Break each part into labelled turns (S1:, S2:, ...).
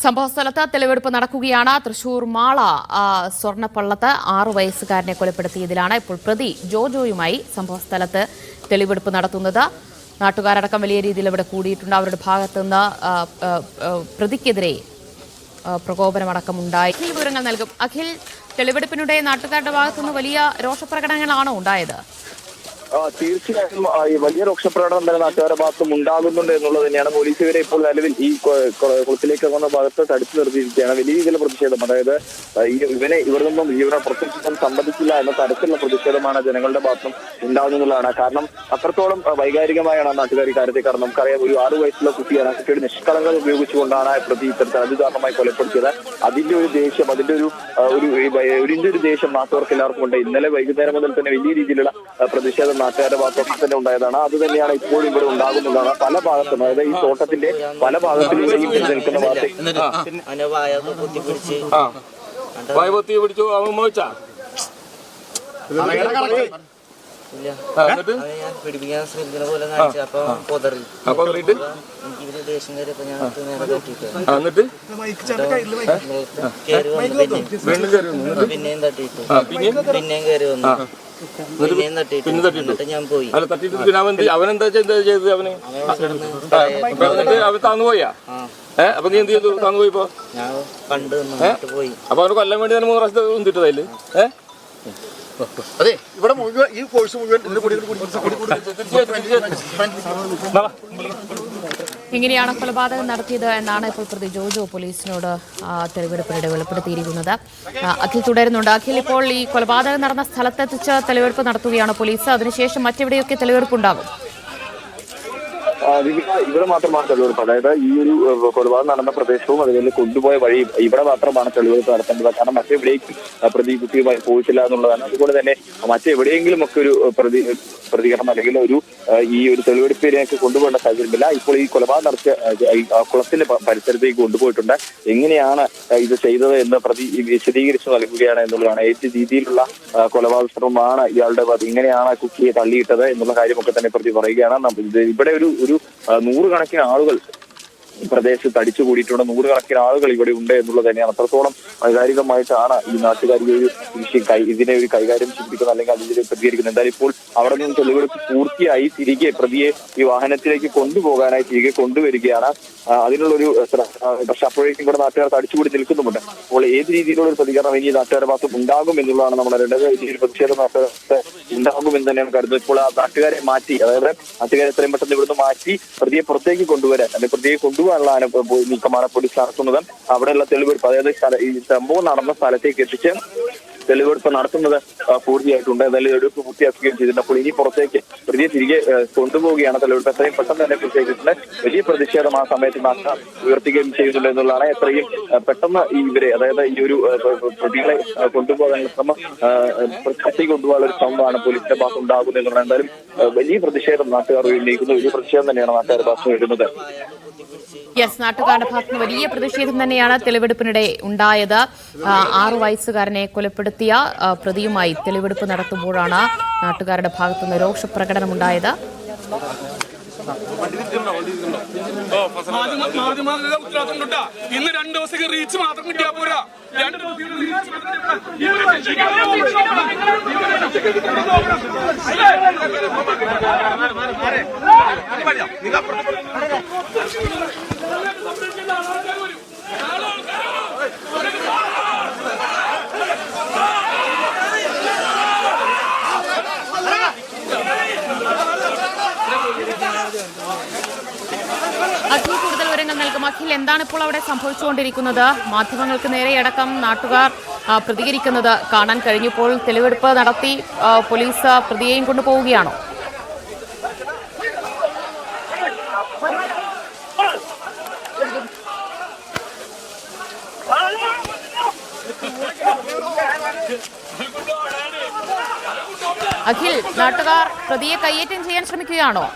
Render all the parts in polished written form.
S1: സംഭവസ്ഥലത്ത് തെളിവെടുപ്പ് നടക്കുകയാണ്. തൃശൂർ മാള സ്വർണ്ണപ്പള്ളത്ത് 6 വയസ്സുകാരനെ കൊലപ്പെടുത്തിയതിലാണ് ഇപ്പോൾ പ്രതി ജോജോയുമായി സംഭവസ്ഥലത്ത് തെളിവെടുപ്പ് നടത്തുന്നത്. നാട്ടുകാരടക്കം വലിയ രീതിയിൽ ഇവിടെ കൂടിയിട്ടുണ്ട്. അവരുടെ ഭാഗത്തുനിന്ന് പ്രതിക്കെതിരെ പ്രകോപനമടക്കമുണ്ടായി. അഖിൽ വിവരങ്ങൾ നൽകും. അഖിൽ, തെളിവെടുപ്പിനിടെ നാട്ടുകാരുടെ ഭാഗത്തുനിന്ന് വലിയ രോഷപ്രകടനങ്ങളാണോ ഉണ്ടായത്?
S2: തീർച്ചയായും വലിയ രോക്ഷപ്രകടനം തന്നെ നാട്ടുകാരുടെ ഭാഗത്തും ഉണ്ടാകുന്നുണ്ട് എന്നുള്ളത് തന്നെയാണ്. പോലീസ് ഇവരെ ഇപ്പോൾ നിലവിൽ ഈ കുളത്തിലേക്ക് ഇറങ്ങുന്ന ഭാഗത്ത് തടുത്തു നിർത്തിയിരിക്കുകയാണ്. വലിയ രീതിയിലുള്ള പ്രതിഷേധം, അതായത് ഇവർ നിന്നും ഇവരെ പുറത്തു സംബന്ധിച്ചില്ല എന്ന തരത്തിലുള്ള പ്രതിഷേധമാണ് ജനങ്ങളുടെ ഭാഗത്തും ഉണ്ടാകുന്നതാണ്. കാരണം അത്രത്തോളം വൈകാരികമായാണ് നാട്ടുകാർ കാര്യത്തെ. കാരണം നമുക്കറിയാം, ഒരു 6 വയസ്സുള്ള കുട്ടിയാണ്. ആ കുട്ടിയുടെ നിഷ്കളങ്കത ഉപയോഗിച്ചുകൊണ്ടാണ് പ്രതി ഇത്തരത്തിൽ അതിദാരുണമായി കൊലപ്പെടുത്തിയത്. അതിന്റെ ഒരു ദേഷ്യം, അതിന്റെ ഒരു ദേഷ്യം നാട്ടുകാർക്ക് എല്ലാവർക്കും ഉണ്ട്. ഇന്നലെ വൈകുന്നേരം മുതൽ തന്നെ വലിയ രീതിയിലുള്ള പ്രതിഷേധം നാട്ടുകാരുടെ ഭാഗത്തൊക്കെ തന്നെ ഉണ്ടായതാണ്. അത് തന്നെയാണ് ഇപ്പോഴും ഇവിടെ ഉണ്ടാകുന്നതാണ്. പല ഭാഗത്തും, അതായത് ഈ തോട്ടത്തിന്റെ പല ഭാഗത്തിലൂടെയും നിൽക്കുന്ന ഭാഗത്ത്
S3: പിടിപ്പിക്കാൻ ശ്രമിക്കുന്ന പോലെ കാണിച്ചു. അപ്പൊ പൊതറി എനിക്ക് ദേഷ്യം കയറിയപ്പോ ഞാൻ പിന്നെയും തട്ടിയിട്ടു. പിന്നെയും കയറി വന്നു. പിന്നെയും തട്ടിയിട്ടു. ഞാൻ പോയി.
S4: അവനെന്താ ചെയ്തത്? അവൻ താന്നുപോയാ? അപ്പൊ നീ എന്ത് ചെയ്തു? താന്നുപോയിപ്പോ
S3: ഞാൻ കണ്ടു പോയി.
S4: അപ്പൊ അവന് കൊല്ലാൻ വേണ്ടി തന്നെ 3 പ്രാവശ്യത്തെ ഒന്നിട്ടതല്ലേ?
S5: അതെ, ഇവിടെ മുഴുവൻ ഈ കോഴ്സ് മുഴുവൻ
S1: ഇങ്ങനെയാണ് കൊലപാതകം നടത്തിയത് എന്നാണ് ഇപ്പോൾ പ്രതി ജോജോ പോലീസിനോട് തെളിവെടുപ്പിനിടെ വെളിപ്പെടുത്തിയിരിക്കുന്നത്. അഖിൽ തുടരുന്നുണ്ട്. അഖിൽ, ഇപ്പോൾ ഈ കൊലപാതകം നടന്ന സ്ഥലത്തെത്തിച്ച് തെളിവെടുപ്പ് നടത്തുകയാണ് പോലീസ്. അതിനുശേഷം മറ്റെവിടെയൊക്കെ തെളിവെടുപ്പുണ്ടാകും?
S2: ഇവിടെ മാത്രമാണ് തെളിവെടുപ്പ്. അതായത് ഈ ഒരു കൊലപാതകം നടന്ന പ്രദേശവും അതുപോലെ കൊണ്ടുപോയ വഴിയും ഇവിടെ മാത്രമാണ് തെളിവെടുപ്പ് നടത്തേണ്ടത്. കാരണം മറ്റെവിടേക്കും പ്രതി കുട്ടിയുമായി പോയിട്ടില്ല എന്നുള്ളതാണ്. അതുപോലെ തന്നെ മറ്റെവിടെയെങ്കിലും ഒക്കെ ഒരു പ്രതികരണം അല്ലെങ്കിൽ ഈ ഒരു തെളിവെടുപ്പിലേക്ക് കൊണ്ടുപോകേണ്ട സാഹചര്യമില്ല. ഇപ്പോൾ ഈ കൊലപാതകം നടത്തിയ കുളത്തിന്റെ പരിസരത്തേക്ക് കൊണ്ടുപോയിട്ടുണ്ട്. എങ്ങനെയാണ് ഇത് ചെയ്തത് എന്ന് പ്രതി വിശദീകരിച്ചു നൽകുകയാണ് എന്നുള്ളതാണ്. ഏത് രീതിയിലുള്ള കൊലപാതക ശ്രമമാണ് ഇയാളുടെ, ഇങ്ങനെയാണ് കുട്ടിയെ തള്ളിയിട്ടത് എന്നുള്ള കാര്യമൊക്കെ തന്നെ പ്രതി പറയുകയാണ്. ഇവിടെ ഒരു 100 കണക്കിന് ആളുകൾ ഈ പ്രദേശത്ത് അടിച്ചുകൂടിയിട്ടുണ്ട്. 100 കണക്കിന് ആളുകൾ ഇവിടെ ഉണ്ട് എന്നുള്ളത് തന്നെയാണ്. അത്രത്തോളം വൈകാരികമായിട്ടാണ് ഈ നാട്ടുകാർ ഈ ഒരു ഇതിനെ ഒരു കൈകാര്യം ചെയ്തിരിക്കുന്നത്, അല്ലെങ്കിൽ അതിനെ പ്രതികരിക്കുന്നത്. എന്തായാലും ഇപ്പോൾ അവിടെ നിന്ന് തെളിവെടുപ്പ് പൂർത്തിയായി തിരികെ പ്രതിയെ ഈ വാഹനത്തിലേക്ക് കൊണ്ടുപോകാനായി തിരികെ കൊണ്ടുവരികയാണ്. അതിനുള്ളൊരു പക്ഷെ അപ്പോഴേക്കും ഇവിടെ നാട്ടുകാർ തടിച്ചുകൂടി നിൽക്കുന്നുമുണ്ട്. അപ്പോൾ ഏത് രീതിയിലുള്ള ഒരു പ്രതികരണം ഇനി നാട്ടുകാരുടെ ഭാഗത്തും ഉണ്ടാകും എന്നുള്ളതാണ് നമ്മൾ അറിയേണ്ടത്. ഈ ഒരു പ്രതിഷേധം നാട്ടുകാർക്ക് ഉണ്ടാകുമെന്ന് തന്നെയാണ് കരുതുന്നത്. ഇപ്പോൾ ആ നാട്ടുകാരെ മാറ്റി, അതായത് നാട്ടുകാരെ എത്രയും പെട്ടെന്ന് ഇവിടുന്ന് മാറ്റി പ്രതിയെ പുറത്തേക്ക് കൊണ്ടുവരാൻ, അല്ലെങ്കിൽ പ്രതിയെ കൊണ്ടുപോകാനുള്ള നീക്കമാണ് പോലീസ് നടത്തുന്നത്. അവിടെയുള്ള തെളിവെടുപ്പ്, അതായത് ഈ സംഭവം നടന്ന സ്ഥലത്തേക്ക് എത്തിച്ച് തെളിവെടുപ്പ് നടത്തുന്നത് പൂർത്തിയായിട്ടുണ്ട്. തെളിവെടുപ്പ് പൂർത്തിയാക്കുകയും ചെയ്തിട്ടുണ്ട്. അപ്പോൾ ഇനി പുറത്തേക്ക് പ്രതിയെ തിരികെ കൊണ്ടുപോവുകയാണ്. തെളിവെടുപ്പ് എത്രയും പെട്ടെന്ന് തന്നെ പൂർത്തിയാക്കിയിട്ടുണ്ട്. വലിയ പ്രതിഷേധം ആ സമയത്ത് നാട്ടുകാർ ഉയർത്തുകയും ചെയ്യുന്നുണ്ട് എന്നുള്ളതാണ്. എത്രയും പെട്ടെന്ന് ഇവരെ, അതായത് ഈ ഒരു പ്രതികളെ കൊണ്ടുപോകാനുള്ള ശ്രമം, കത്തി കൊണ്ടുപോകാനുള്ള ഒരു ശ്രമമാണ് പോലീസിന്റെ ഭാഗത്ത് ഉണ്ടാകുന്നത് എന്നുള്ളത്. എന്തായാലും വലിയ പ്രതിഷേധം നാട്ടുകാർ ഉന്നയിക്കുന്നു. വലിയ പ്രതിഷേധം തന്നെയാണ് നാട്ടുകാരുടെ ഭാഗത്ത് നേടുന്നത്.
S1: യെസ്, നാട്ടുകാരുടെ ഭാഗത്തുനിന്ന് വലിയ പ്രതിഷേധം തന്നെയാണ് തെളിവെടുപ്പിനിടെ ഉണ്ടായത്. 6 വയസ്സുകാരനെ കൊലപ്പെടുത്തിയ പ്രതിയുമായി തെളിവെടുപ്പ് നടത്തുമ്പോഴാണ് നാട്ടുകാരുടെ ഭാഗത്തുനിന്ന് രോഷപ്രകടനമുണ്ടായത്.
S6: ഇന്ന് 2 ദിവസം റീച്ച് മാത്രം കിട്ടിയാ പോരാ.
S1: അഖിൽ കൂടുതൽ വിവരങ്ങൾ നൽകും. അഖിൽ, എന്താണ് ഇപ്പോൾ അവിടെ സംഭവിച്ചുകൊണ്ടിരിക്കുന്നത്? മാധ്യമങ്ങൾക്ക് നേരെയടക്കം നാട്ടുകാർ പ്രതികരിക്കുന്നത് കാണാൻ കഴിഞ്ഞപ്പോൾ തെളിവെടുപ്പ് നടത്തി പോലീസ് പ്രതിയെയും കൊണ്ടുപോവുകയാണോ? അഖിൽ, നാട്ടുകാർ പ്രതിയെ കയ്യേറ്റം ചെയ്യാൻ ശ്രമിക്കുകയാണോ?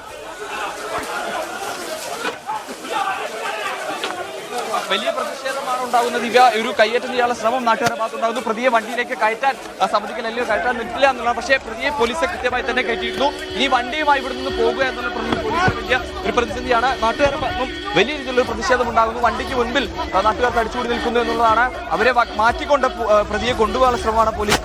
S6: വലിയ പ്രതിഷേധമാണ് ഉണ്ടാകുന്നത്. ഒരു കയ്യേറ്റം ചെയ്യാനുള്ള ശ്രമം നാട്ടുകാരുടെ ഭാഗത്തുണ്ടാകുന്നു. പ്രതിയെ വണ്ടിയിലേക്ക് കയറ്റാൻ സമ്മതിക്കലല്ലോ, കയറ്റാൻ നിൽക്കില്ല എന്നുള്ളതാണ്. പക്ഷേ പ്രതിയെ പോലീസ് കൃത്യമായി തന്നെ കയറ്റിയിരുന്നു. ഇനി വണ്ടിയുമായി ഇവിടെ നിന്ന് പോകുക എന്നുള്ള പ്രതി വലിയ ഒരു പ്രതിസന്ധിയാണ്. നാട്ടുകാരുടെ ഭാഗത്തും വലിയ രീതിയിലുള്ള പ്രതിഷേധം ഉണ്ടാകുന്നു. വണ്ടിക്ക് മുൻപിൽ നാട്ടുകാർ തടിച്ചുകൂടി നിൽക്കുന്നു എന്നുള്ളതാണ്. അവരെ മാറ്റിക്കൊണ്ട് പ്രതിയെ കൊണ്ടുപോകാനുള്ള ശ്രമമാണ് പോലീസ്